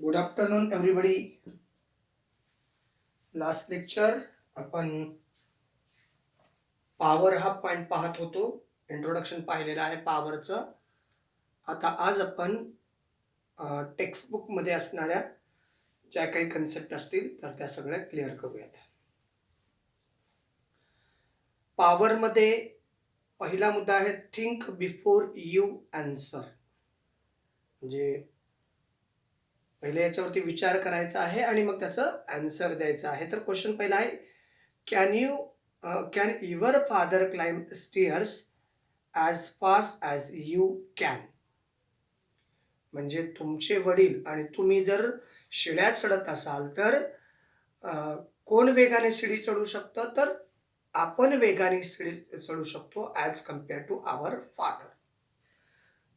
Good afternoon everybody. Last lecture आपण power हा point पाहत होतो. इंट्रोडक्शन पाहिलेलं आहे पॉवरचं. आता आज आपण टेक्स्टबुकमध्ये असणाऱ्या ज्या काही कन्सेप्ट असतील तर त्या सगळ्या क्लिअर करूयात. पॉवरमध्ये पहिला मुद्दा आहे थिंक बिफोर यू आन्सर. म्हणजे पहिले याच्यावरती विचार करायचा आहे आणि मग त्याचं आन्सर द्यायचं आहे. तर क्वेश्चन पहिला आहे, can your father climb stairs as fast as you can. म्हणजे तुमचे वडील आणि तुम्ही जर शिड्या चढत असाल तर कोण वेगाने शिडी चढू शकतं, तर आपण वेगाने शिडी चढू शकतो as compare to our father.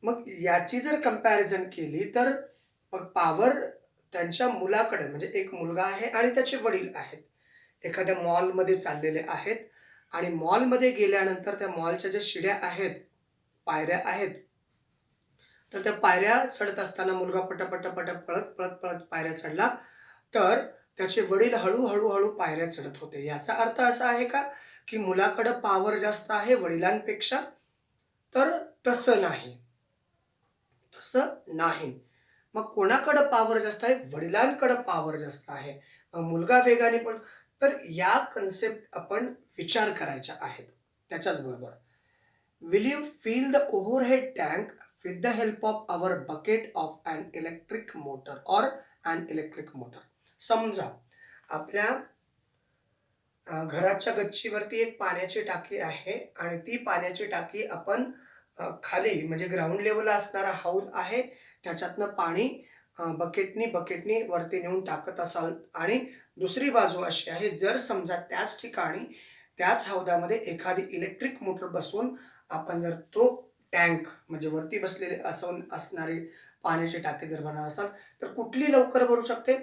मग याची जर कंपॅरिझन केली तर मग पॉवर त्यांच्या मुलाकडे, म्हणजे एक मुलगा आहे आणि त्याचे वडील आहेत, एखाद्या मॉलमध्ये चाललेले आहेत आणि मॉलमध्ये गेल्यानंतर त्या मॉलच्या ज्या शिड्या आहेत, पायऱ्या आहेत, तर त्या पायऱ्या चढत असताना मुलगा पटापट पळत पळत पळत पायऱ्या चढला, तर त्याचे वडील हळूहळू पायऱ्या चढत होते. याचा अर्थ असा आहे का की मुलाकडं पॉवर जास्त आहे वडिलांपेक्षा? तर तसं नाही. मग कोणाकडं पॉवर जास्त आहे? वडिलांकडं पॉवर जास्त आहे. मग मुलगा वेगाने पण, तर या कन्सेप्ट आपण विचार करायच्या आहेत. त्याच्याच बरोबर, will you fill the overhead tank with the help of our bucket of an electric motor or an electric motor. समजा आपल्या घराच्या गच्चीवरती एक पाण्याची टाकी आहे आणि ती पाण्याची टाकी आपण खाली म्हणजे ग्राउंड लेवलला असणारा हौद आहे, त्याच्यातनं पाणी बकेटनी वरती नेऊन टाकत असाल आणि दुसरी बाजू अशी आहे, जर समजा त्याच ठिकाणी त्याच हौदामध्ये एखादी इलेक्ट्रिक मोटर बसवून आपण जर तो टँक म्हणजे वरती बसलेले असणारी पाण्याची टाकी जर बनवणार असाल तर कुठली लवकर भरू शकते?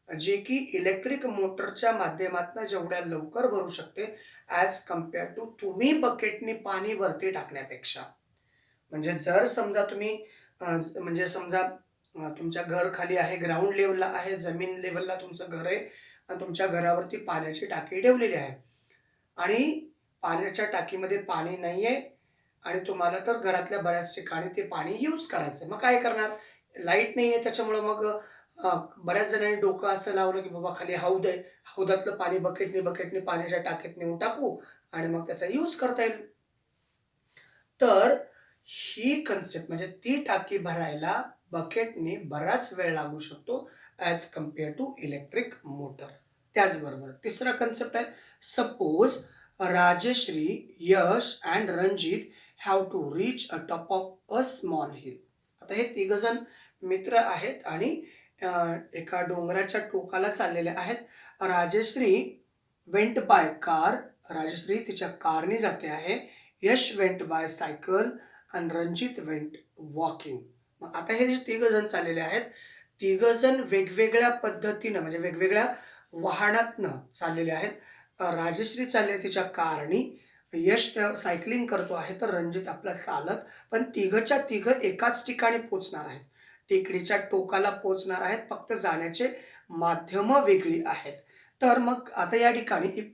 जे की इलेक्ट्रिक मोटरच्या माध्यमातून जेवढ्या लवकर भरू शकते ॲज कम्पेअर टू तुम्ही बकेटनी पाणी वरती टाकण्यापेक्षा. म्हणजे जर समजा तुम्ही म्हणजे समजा तुमच्या घर खाली आहे, ग्राउंड लेवलला आहे, जमीन लेवलला तुमचं घर आहे आणि तुमच्या घरावरती पाण्याची टाकी ठेवलेली आहे आणि पाण्याच्या टाकीमध्ये पाणी नाही आहे आणि तुम्हाला तर घरातल्या बऱ्याच ठिकाणी ते पाणी यूज करायचं. मग काय करणार? लाईट नाही आहे, त्याच्यामुळं मग बऱ्याच जणांनी डोकं असं लावलं की बाबा खाली हौद आहे, हौदातलं पाणी बकेटनी पाण्याच्या टाकीत नेऊन टाकू आणि मग त्याचा यूज करता येईल. तर ही कन्सेप्ट म्हणजे ती टाकी भरायला बकेटने बराच वेळ लागू शकतो as compare to electric motor. त्याचबरोबर तिसरा कन्सेप्ट आहे, suppose Rajshree, Yash and Ranjit have to reach a top of a small hill. आता हे तिघजण मित्र आहेत आणि एका डोंगराच्या टोकाला चाललेले आहेत. Rajshree went by car, Rajshree तिच्या कारने जाते आहे. यश वेंट बाय सायकल आणि रणजित वेंट वॉकिंग. मग आता हे जे तिघजण चाललेले आहेत, तिघजण वेगवेगळ्या पद्धतीनं म्हणजे वेगवेगळ्या वाहनातनं चाललेले आहेत. राजश्री चालली आहे तिच्या कारनी, यश सायकलिंग करतो आहे, तर रणजित आपला चालत. पण तिघच्या तिघ एकाच ठिकाणी पोचणार आहेत, टेकडीच्या टोकाला पोचणार आहेत, फक्त जाण्याचे माध्यमं वेगळी आहेत. तर मग आता या ठिकाणी if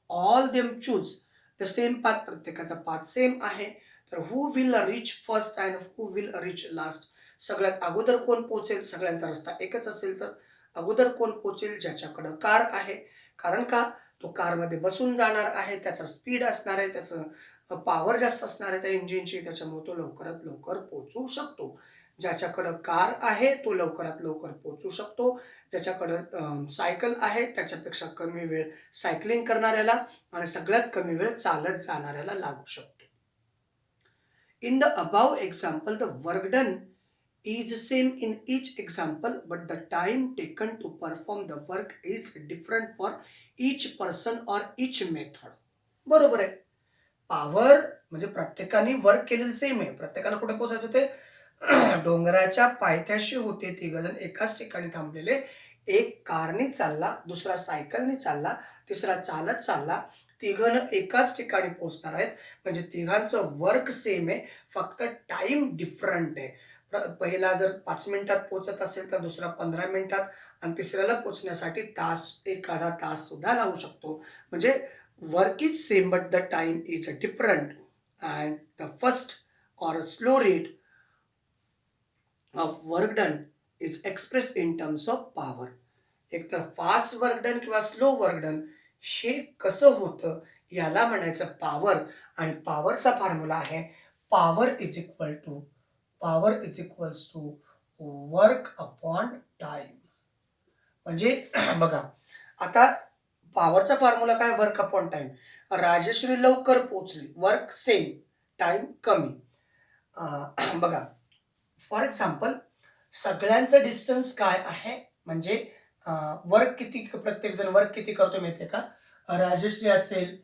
all them choose the same path, प्रत्येकाचा पाथ सेम आहे, तर who will reach first and who will reach last. सगळ्यात अगोदर कोण पोचेल? सगळ्यांचा रस्ता एकच असेल तर अगोदर कोण पोचेल? ज्याच्याकडं कार आहे. कारण का? तो कारमध्ये बसून जाणार आहे, त्याचा स्पीड असणार आहे, त्याचं पॉवर जास्त असणार आहे त्या इंजिनची, त्याच्यामुळे तो लवकरात लवकर पोचू शकतो. ज्याच्याकडं कार आहे तो लवकरात लवकर पोचू शकतो. ज्याच्याकडं सायकल आहे त्याच्यापेक्षा कमी वेळ सायकलिंग करणाऱ्याला आणि सगळ्यात कमी वेळ चालत जाणाऱ्याला लागू शकतो. In the above example, the work done is same in each example, but the time taken to perform the work is different for each person or each method. बरोबर आहे. पॉवर म्हणजे प्रत्येकाने वर्क केलेलं सेम आहे. प्रत्येकाला कुठे पोहोचायचं ते डोंगराच्या पायथ्याशी होते तिघजण एकाच ठिकाणी थांबलेले. एक कारने चालला, दुसरा सायकलने चालला, तिसरा चालत चालला. तिघजण एकाच ठिकाणी पोहोचणार आहेत. म्हणजे तिघांचं वर्क सेम आहे, फक्त टाइम डिफरंट आहे. पहिला जर 5 मिनिटात पोहोचत असेल तर दुसरा 15 मिनिटात आणि तिसऱ्याला पोहोचण्यासाठी एखादा तास सुद्धा लागू शकतो. म्हणजे work is same but the time is different and the fast or slow rate of work done is express in terms of power. एकतर फास्ट वर्क डन किंवा स्लो वर्क डन हे कसं होतं याला म्हणायचं पॉवर. आणि पॉवरचा फॉर्म्युला आहे power is equal to work upon time. म्हणजे बघा आता पॉवरचा फॉर्म्युला काय, वर्क अपॉन टाइम. राजश्री लवकर पोहोचली, वर्क सेम, टाइम कमी. बघा फॉर एक्झाम्पल सगळ्यांचं डिस्टन्स काय आहे, म्हणजे वर्क किती, प्रत्येकजण वर्क किती करतो माहिती आहे का. राजश्री असेल,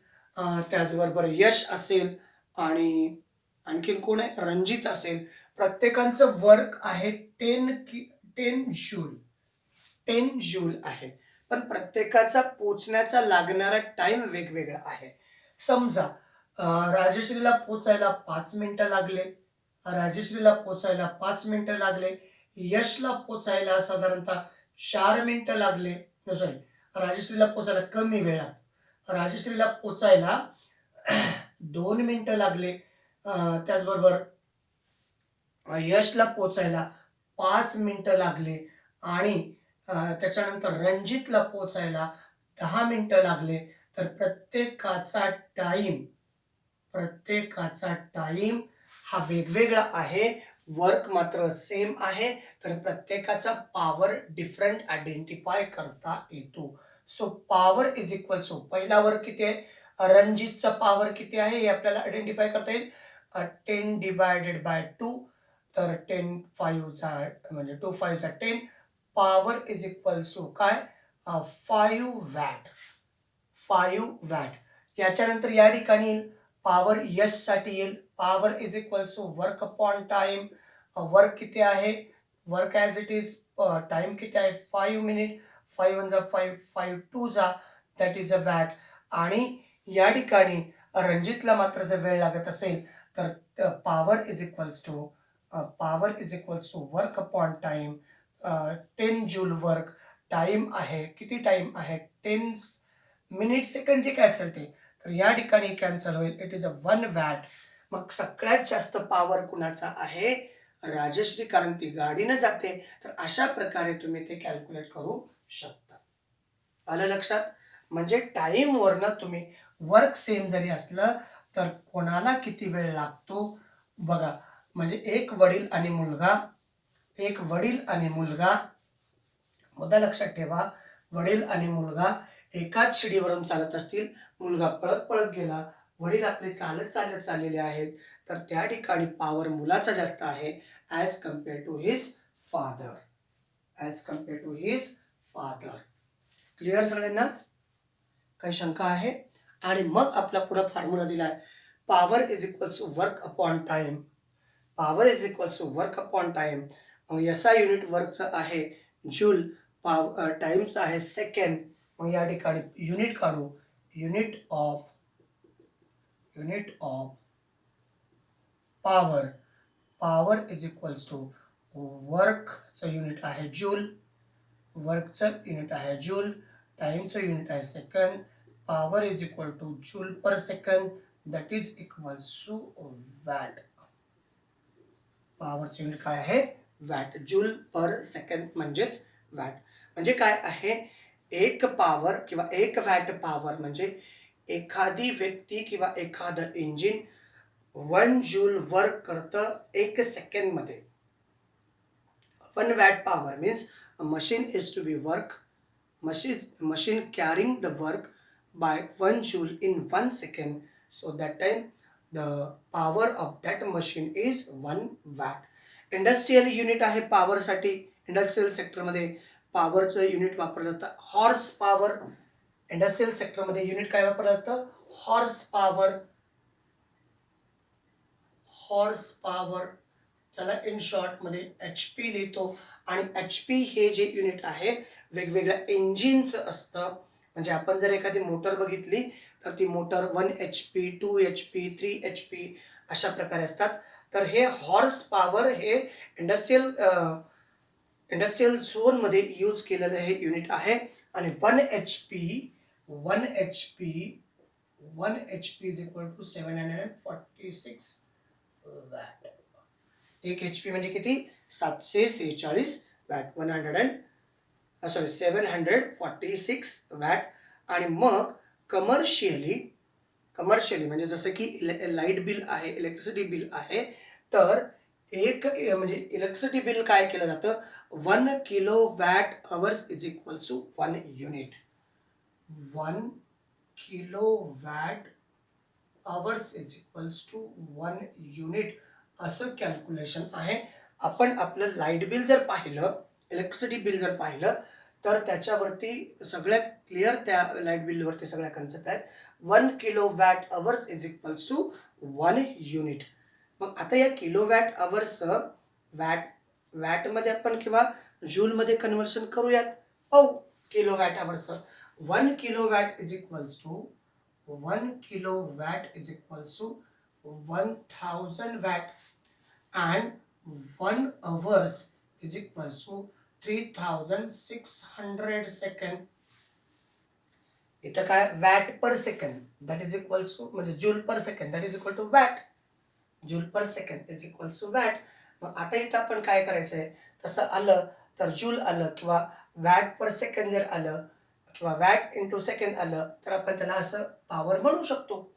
त्याचबरोबर यश असेल आणि आणखीन कोण आहे, रणजित असेल. प्रत्येकांचं वर्क आहे 10 जूल आहे. पण प्रत्येकाचा पोचण्याचा लागणारा टाइम वेगवेगळा आहे. समजा राजश्रीला पोचायला 5 मिनिटं लागले, यशला पोचायला साधारणतः 4 मिनिटं लागले. सॉरी, राजश्रीला पोचायला कमी वेळात, राजश्रीला पोचायला 2 मिनिटं लागले. त्याचबरोबर यशला पोचायला 5 मिनिटं लागले आणि त्याच्यानंतर रणजितला पोचायला 10 मिनिटं लागले. तर प्रत्येकाचा टाइम हा वेगवेगळा आहे, वर्क मात्र सेम आहे. तर प्रत्येकाचा पॉवर डिफरंट आयडेंटिफाय करता येतो. So power is equal to, पहिला वर्क किती आहे, रणजितचा पॉवर किती आहे हे आपल्याला आयडेंटिफाय करता येईल. 10 डिवायडेड बाय 2, तर 10 5 म्हणजे 2 5 10. पॉवर इज इक्वल टू काय, 5 वॅट. याच्यानंतर या ठिकाणी पॉवर यश साठी येईल, power is equal to work upon time. Work किती आहे, work as it is, time किती आहे 5 minute, 5 1 5, 5 2 that is a watt. आणि या ठिकाणी रणजितला मात्र जर वेळ लागत असेल तर power is equals to work upon time. 10 joule work, time आहे, किती टाइम आहे 10 मिनिट सेकंड जे काय असेल ते, तर या ठिकाणी कॅन्सल होईल, इट इज अ 1 वॅट. मग सगळ्यात जास्त पॉवर कुणाचा आहे, राजश्री, कारण ती गाडीनं जाते. तर अशा प्रकारे तुम्ही ते कॅल्क्युलेट करू शकता. आलं लक्षात. म्हणजे टाईमवरनं तुम्ही वर्क सेम जरी असलं तर कोणाला किती वेळ लागतो बघा. म्हणजे एक वडील आणि मुलगा, मुद्दा लक्षात ठेवा, वडील आणि मुलगा एकाच शिडीवरून चालत असतील, मुलगा पळत पळत गेला, वडील आपले चालत चालत चाललेले आहेत, तर त्या ठिकाणी पॉवर मुलाचा जास्त आहे as compare to his father. Clear सगळ्यांना, काही शंका आहे. आणि मग आपला पुढे फॉर्म्युला दिला आहे, power is equals to work upon time. मग SI युनिट वर्कचं आहे जूल, टाइमचं आहे सेकंड. मग या ठिकाणी युनिट काढू, unit of power is equals to वर्कचं युनिट आहे जूल, टाइमचं युनिट आहे second. Power is equal to joule per second, that is equals to watt. पॉवरचं युनिट काय आहे, वॅट. जूल पर सेकंड म्हणजेच वॅट. म्हणजे काय आहे, एक पॉवर किंवा 1 वॅट पॉवर म्हणजे एखादी व्यक्ती किंवा एखादं इंजिन 1 जूल वर्क करतं 1 सेकंडमध्ये. 1 watt power means machine is to be machine carrying the work by 1 joule in 1 second. So that time the power of that machine is 1 watt. Industrial unit आहे पॉवरसाठी. Industrial सेक्टरमध्ये पॉवरचं unit वापरलं जातं horse power. Industrial सेक्टरमध्ये unit काय वापरलं जातं, horse power. त्याला इन शॉर्टमध्ये HP लिहितो. आणि HP हे जे युनिट आहे वेगवेगळ्या इंजिनचं असतं. म्हणजे आपण जर एखादी मोटर बघितली तर ती मोटर 1 HP, 2 HP, 3 HP अशा प्रकारे असतात. तर हे हॉर्स पॉवर हे इंडस्ट्रियल झोनमध्ये यूज केलेलं हे युनिट आहे. आणि 1 HP is equal to 746 watt. 1 HP म्हणजे किती? 746 वॅट. 746 वॅट. आणि मग कमर्शियली म्हणजे जसं की लाईट बिल आहे, इलेक्ट्रिसिटी बिल आहे, तर म्हणजे इलेक्ट्रिसिटी बिल काय केलं जातं? 1 kilo watt hours is equals to 1 unit. 1 kilo watt hours is equals to 1 unit असं कॅल्क्युलेशन आहे. आपण आपलं लाईट बिल जर पाहिलं, इलेक्ट्रिसिटी बिल जर पाहिलं, तर त्याच्यावरती सगळ्यात क्लिअर त्या लाईट बिलवरती सगळ्या कन्सेप्ट आहेत. 1 kilo watt hours is equals to 1 unit. मग आता या किलो वॅट अवर्सचं वॅटमध्ये आपण किंवा जूलमध्ये कन्व्हर्शन करूयात. किलो वॅट अवर्सचं 1 kilo watt is equals to 1 kilo watt is equals to 1000 watt and 1 hours is equals to 3600 second. इथं काय? Watt per second that is equals to म्हणजे joule per second that is equal to watt. Joule per second is equals to watt. मग आता इथं आपण काय करायचं आहे? तसं आलं तर जूल आलं किंवा वॅट पर सेकंड जर आलं किंवा वॅट इंटू सेकंड आलं तर आपण त्याला असं पॉवर म्हणू शकतो.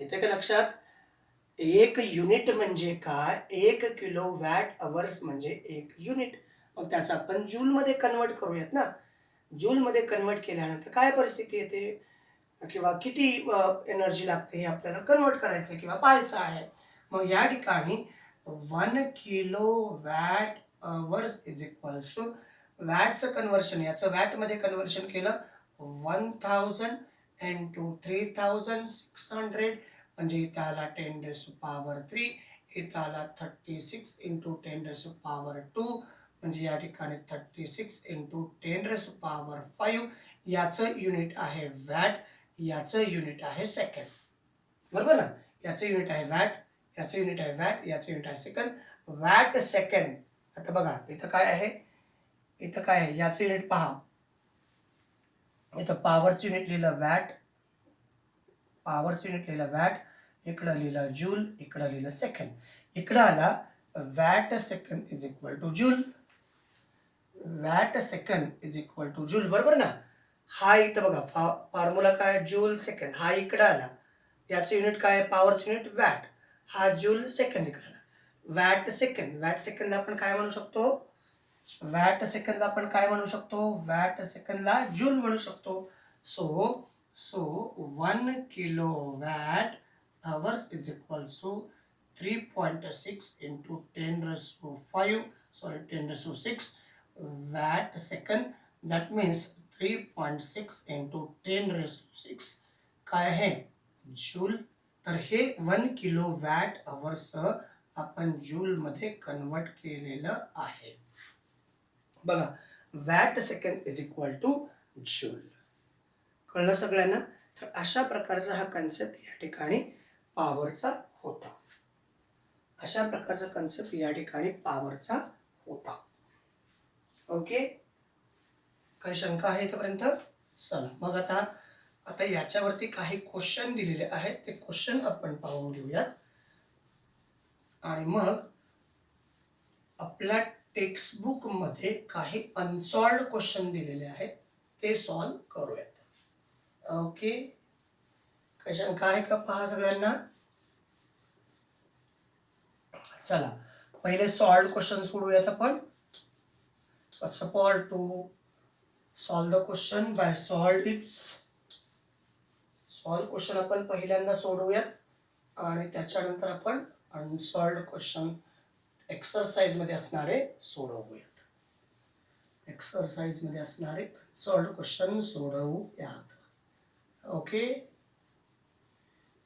इथे काय लक्षात? 1 युनिट म्हणजे काय? 1 किलो वॅट अवर्स म्हणजे 1 युनिट. मग त्याचं आपण जूलमध्ये कन्वर्ट करूयात ना. जूलमध्ये कन्वर्ट केल्यानंतर काय परिस्थिती येते किंवा किती एनर्जी लागते हे आपल्याला कन्वर्ट करायचं किंवा पाहायचं आहे. मग या ठिकाणी 1 kilo watt hours is equals to वॅटचं कन्वर्शन, याचं वॅटमध्ये कन्वर्शन केलं 1000 इंटू 3600 म्हणजे इथं आला 10⁻³ इथं आला 36 इंटू 10⁻² म्हणजे या ठिकाणी 36 इंटू 10⁻5. याचं युनिट आहे वॅट, याचं युनिट आहे सेकंड. बरोबर ना? याचं युनिट आहे वॅट, याचं युनिट आहे वॅट, याचं युनिट आहे सेकंड. Watt second. आता बघा इथं काय आहे? इथं काय आहे? याचं युनिट पहा. इथं पॉवरचं युनिट लिहिलं वॅट, पॉवरचं युनिट लिहिलं वॅट, इकडं लिहिलं जूल, इकडं लिहिलं सेकंड. इकडं आला watt second is equal to joule. Watt second is equal to joule. बरोबर ना? हा इथं बघा फॉर्म्युला काय? Joule second. हा इकडं आला. याचं युनिट काय? पॉवरचं युनिट वॅट. हा जूल सेकंड इकडं आला. Watt second. वॅट सेकंडला आपण काय म्हणू शकतो? वॅट सेकंडला आपण काय म्हणू शकतो? वॅट सेकंडला जूल म्हणू शकतो. So 1 kilo watt hours is equals to 3.6 into 10⁻6 watt second. That means 3.6 into 10⁻6 काय आहे? जूल. तर हे 1 किलो वॅट अवर्सचं आपण जूलमध्ये कन्वर्ट केलेलं आहे. बघा watt second is equal to joule. कळलं सगळ्यांना? तर अशा प्रकारचा हा कन्सेप्ट या ठिकाणी पॉवरचा होता. अशा प्रकारचा कन्सेप्ट या ठिकाणी पॉवरचा होता. ओके, काही शंका आहे इथपर्यंत? चला मग आता याच्यावरती काही क्वेश्चन दिलेले आहेत, ते क्वेश्चन आपण पाहून घेऊयात आणि मग आपल्या टेक्स्टबुक मध्ये काही अनसॉल्व्ड क्वेश्चन दिलेले आहेत ते सॉल्व करूयात. ओके, काही शंका आहे का? पहा सगळ्यांना. चला पहिले सॉल्व्ड क्वेश्चन सोडूयात आपण. First of all to solve the question by solve question आपण पहिल्यांदा सोडवूयात आणि त्याच्यानंतर आपण अनसॉल्व्ड क्वेश्चन एक्सरसाइज मध्ये असणारे सोडवूयात. एक्सरसाइज मध्ये असणारे अनसॉल्व्ड क्वेश्चन सोडवूयात. ओके,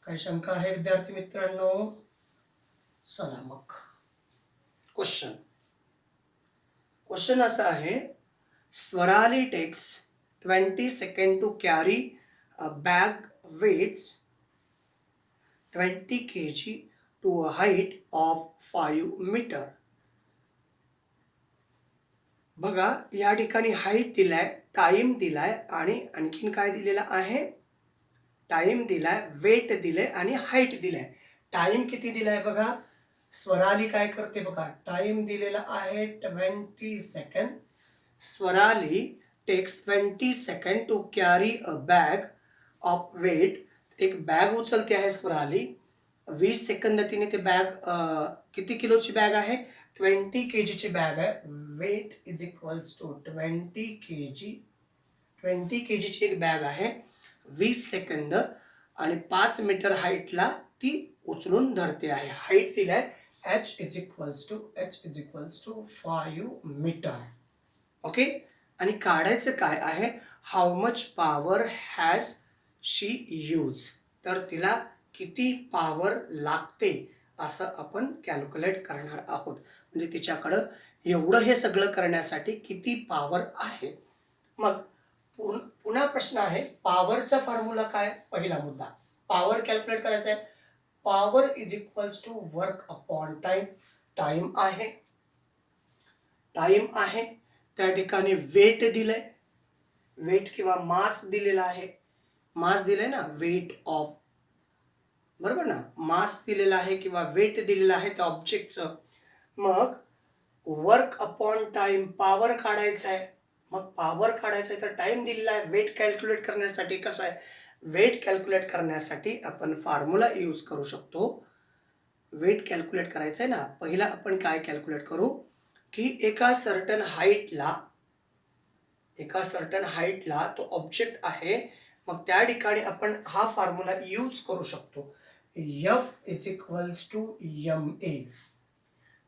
काही शंका आहे विद्यार्थी मित्रांनो? चला मग क्वेश्चन असा आहे, Swarali takes 20 second to carry a bag weights 20 kg to a height of 5 metre. बघा या ठिकाणी हाईट दिलाय, टाइम दिलाय आणि आणखीन काय दिलेलं आहे? टाइम दिलाय, वेट दिले आणि हाईट दिलाय. टाइम किती दिलाय बघा. स्वराली काय करते बघा. टाइम दिलेला आहे 20 second. Swarali takes 20 second to carry a bag of weight. एक बॅग उचलते आहे स्वराली. 20 सेकंद तिने ते बॅग किती किलोची बॅग आहे? 20 केजीची बॅग आहे. Weight is equals to 20 kg. 20 केजीची एक बॅग आहे. 20 सेकंद आणि 5 मीटर हाईटला ती उचलून धरते आहे. हाईट दिलाय h is equals to 5 metre. Okay. आणि काढायचं काय आहे? How much power has she use. तर तिला किती पॉवर लागते असं आपण कॅल्क्युलेट करणार आहोत. म्हणजे तिच्याकडं एवढं हे सगळं करण्यासाठी किती पॉवर आहे. मग पुन्हा प्रश्न आहे, पॉवरचा फॉर्म्युला काय? पहिला मुद्दा पॉवर कॅल्क्युलेट करायचा आहे. Power is equals to work upon time. Time आहे, त्या ठिकाणी वेट दिलंय, वेट किंवा मास दिलेला आहे. मास दिलंय ना, वेट ऑफ, बरोबर ना. मास दिलेला आहे किंवा वेट दिलेला आहे त्या ऑब्जेक्टचं. मग वर्क अपॉन टाइम, पॉवर काढायचा आहे. मग पॉवर काढायचं आहे तर टाइम दिलेला आहे. वेट कॅल्क्युलेट करण्यासाठी कसं आहे? वेट कॅल्क्युलेट करण्यासाठी आपण फॉर्म्युला यूज करू शकतो. वेट कॅल्क्युलेट करायचं आहे ना, पहिला आपण काय कॅल्क्युलेट करू की एका सर्टन हाईटला तो ऑब्जेक्ट आहे. मग त्या ठिकाणी आपण हा फॉर्म्युला यूज करू शकतो. F is equals to MA.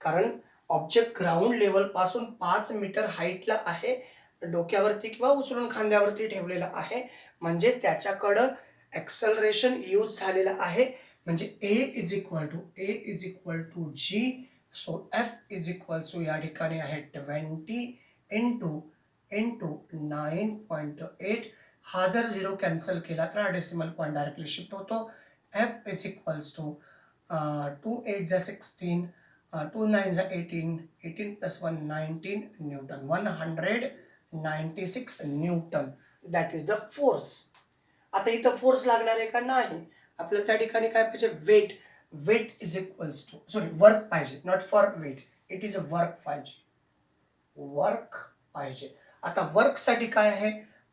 कारण ऑब्जेक्ट ग्राउंड लेवल पासून 5 मीटर हाईटला आहे, डोक्यावरती किंवा उचलून खांद्यावरती ठेवलेला आहे. म्हणजे त्याच्याकडं ॲक्सलरेशन यूज झालेलं आहे. म्हणजे A is equal to G. So F is equal to या ठिकाणी आहे 20 इंटू 9.8. हा जर 0 कॅन्सल केला तर हा डेसिमल पॉईंट डायरेक्टली शिफ्ट होतो. F इज इक्वल्स टू 2 8 जा 16, 2 9 जा 18, 18 plus 1 19 Newton, 196 Newton. That is the force. आता इथं फोर्स लागणार आहे का? नाही. आपल्याला त्या ठिकाणी काय पाहिजे? Weight is equals to, sorry, work पाहिजे, not for weight. It is a work पाहिजे. आता वर्कसाठी काय आहे?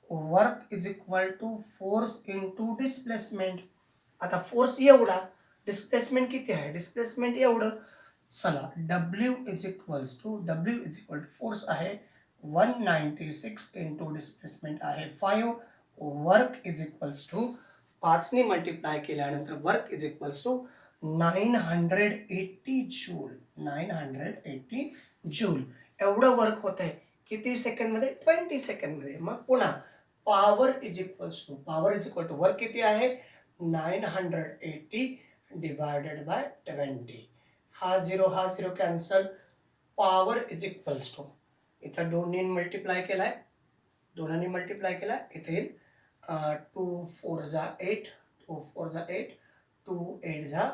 Work is equal to force into displacement. आता फोर्स एवढा, डिस्प्लेसमेंट किती आहे? डिस्प्लेसमेंट एवढं. चला, W is equal to force आहे 196 इंटू डिस्प्लेसमेंट आहे 5. वर्क इज इक्वल्स टू 5ने मल्टिप्लाय केल्यानंतर work is equals to 980 joule. 980 joule एवढं वर्क होत आहे. किती सेकंडमध्ये? 20 सेकंडमध्ये. मग पुन्हा power is equal to work किती आहे? 980 डिवायडेड बाय 20. हा 0 cancel. Power is equals to, इथं 2ने मल्टिप्लाय केलाय, इथे येईल 2 4 जा 8, 2 4 जा 8, 2 8 जा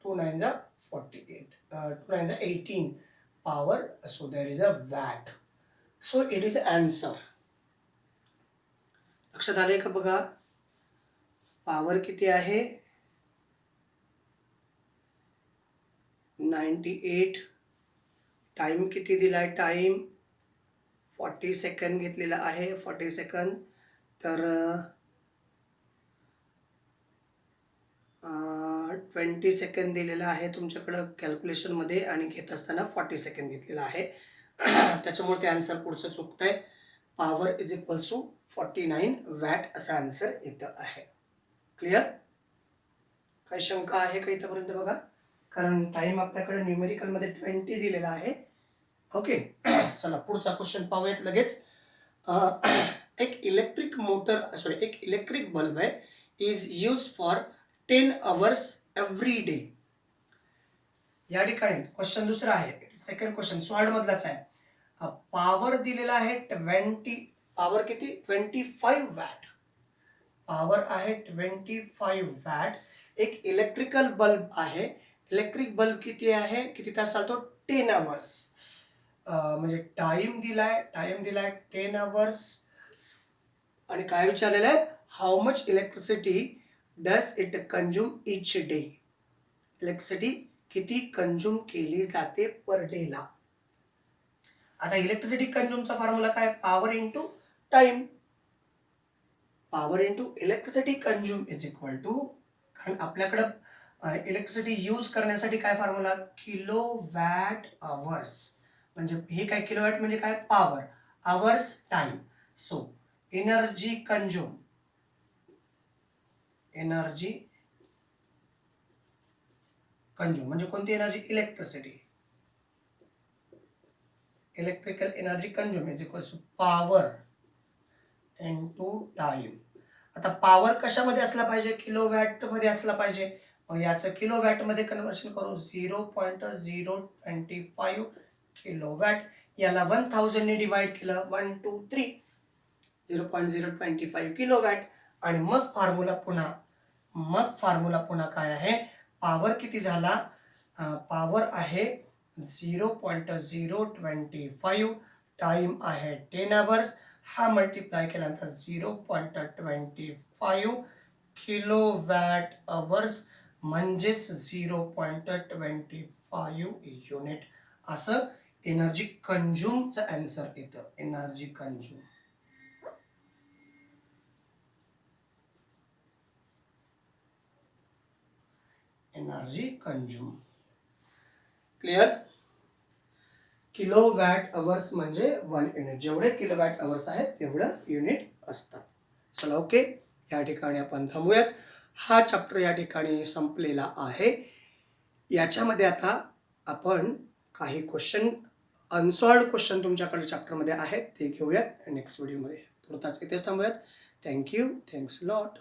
2 9 जा 48, 2 9 जा 18 power. So there is a watt. So it is answer. लक्षात आले का बघा? पॉवर किती आहे? 98. टाइम किती दिलाय? टाइम 40 सेकंड घेतलेला आहे. 40 सेकंड. तर 20 सेकंड दिलेला आहे तुमच्याकडं कॅल्क्युलेशनमध्ये आणि घेत असताना 40 सेकंड घेतलेला आहे. त्याच्यामुळे ते आन्सर पुढचं चुकतंय. Power is equals to 49 watt असा आन्सर इथं आहे. क्लिअर? काही शंका आहे का इथंपर्यंत बघा? कारण टाइम आपल्याकडे न्यूमेरिकलमध्ये 20 दिलेला आहे. ओके. चला पुढचा क्वेश्चन पाहूयात लगेच. एक इलेक्ट्रिक बल्ब आहे, is use for 10 hours every day. या ठिकाणी क्वेश्चन दुसरा आहे, सेकंड क्वेश्चन सॉल्ड मधलाच आहे. पॉवर दिलेला आहे 20. पॉवर किती? 25 वॅट. पॉवर आहे 25 वॅट. एक इलेक्ट्रिकल बल्ब आहे. इलेक्ट्रिक बल्ब किती आहे, किती तास चालतो? 10 अवर्स. म्हणजे टाइम दिलाय 10 अवर्स. आणि काय विचारलेलं आहे, how much electricity does it consume each day. Electricity किती कंझ्युम केली जाते पर डेला. आता इलेक्ट्रिसिटी कंझ्युमचा फॉर्म्युला काय, power into time. Power into electricity consume is equal to, कारण आपल्याकडं इलेक्ट्रिसिटी यूज करण्यासाठी काय फॉर्म्युला, किलोवॅट आवर्स. म्हणजे हे काय, किलोवॅट म्हणजे काय, power, hours time. So energy consume म्हणजे कोणती energy, electricity. Electrical energy consume is equal to power into time. आता पॉवर कशामध्ये असला पाहिजे, किलोवॅट मध्ये असला पाहिजे. मग याचं किलोवॅट मध्ये कन्वर्शन करू, 0.025 किलोवॅट. याला 1000 ने डिवाइड केलं, 1 2 3, 0.025 किलोवॅट. आणि मग फॉर्म्युला पुन्हा काय आहे, पॉवर किती झाला, पॉवर आहे 0.025, टाइम आहे 10 अवर्स. हा मल्टिप्लाय केल्यानंतर 0.25 किलोवॅट अवर्स म्हणजेच 0.25 युनिट. असं एनर्जी कंझ्युमचं आन्सर येतं, energy consume. Energy consume. Clear. Kilowatt hours म्हणजे 1 युनिट. जेवढे किलोवॅट अवर्स आहेत तेवढं युनिट असतात. चला ओके, या ठिकाणी आपण थांबूयात. हा चॅप्टर या ठिकाणी संपलेला आहे. याच्यामध्ये आता आपण काही क्वेश्चन, अनसॉल्ड क्वेश्चन तुमच्याकडे चॅप्टरमध्ये आहेत ते घेऊयात नेक्स्ट व्हिडिओमध्ये. तुर्तास इथेच थांबूयात. Thank you, thanks lot.